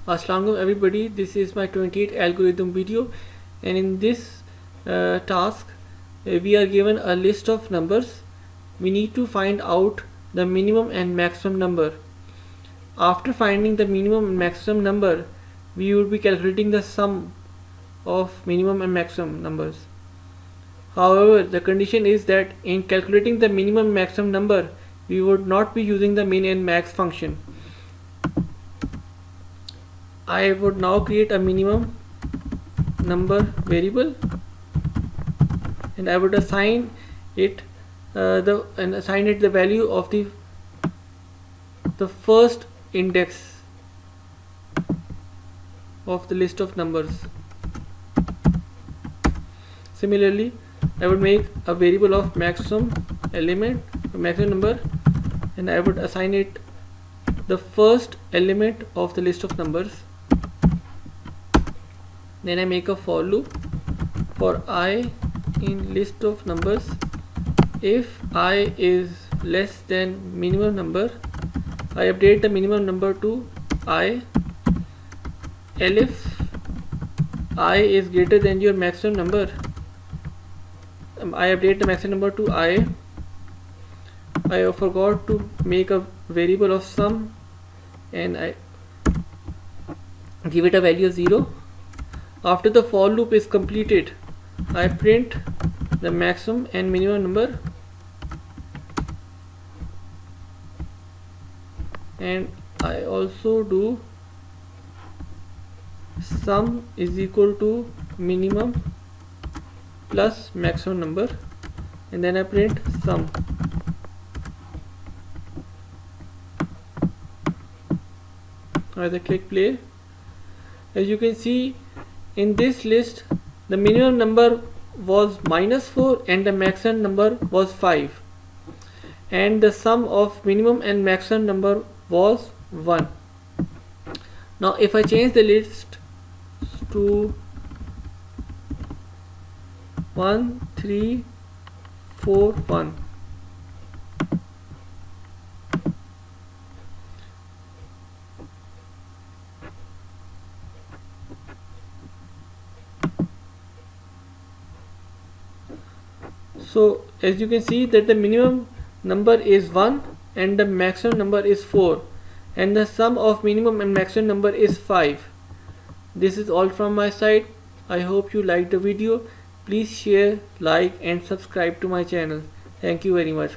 Assalamualaikum everybody, this is my 28 algorithm video, and in this task we are given a list of numbers. We need to find out the minimum and maximum number. After finding the minimum and maximum number, we will be calculating the sum of minimum and maximum numbers. However, the condition is that in calculating the minimum and maximum number, we would not be using the min and max function. I would now create a minimum number variable, and I would assign it the value of the first index of the list of numbers. Similarly, I would make a variable of maximum number, and I would assign it the first element of the list of numbers. Then I make a for loop for I in list of numbers. If I is less than minimum number, I update the minimum number to I. If I is greater than your maximum number, I update the maximum number to I. I forgot to make a variable of sum, and I give it a value of 0. After the for loop is completed, I print the maximum and minimum number, and I also do sum is equal to minimum plus maximum number, and then I print sum. As I click play, as you can see, in this list the minimum number was -4 and the maximum number was 5, and the sum of minimum and maximum number was 1. Now if I change the list to 1 3 4 1, so as you can see that the minimum number is 1 and the maximum number is 4, and the sum of minimum and maximum number is 5. This is all from my side. I hope you liked the video. Please share, like and subscribe to my channel. Thank you very much.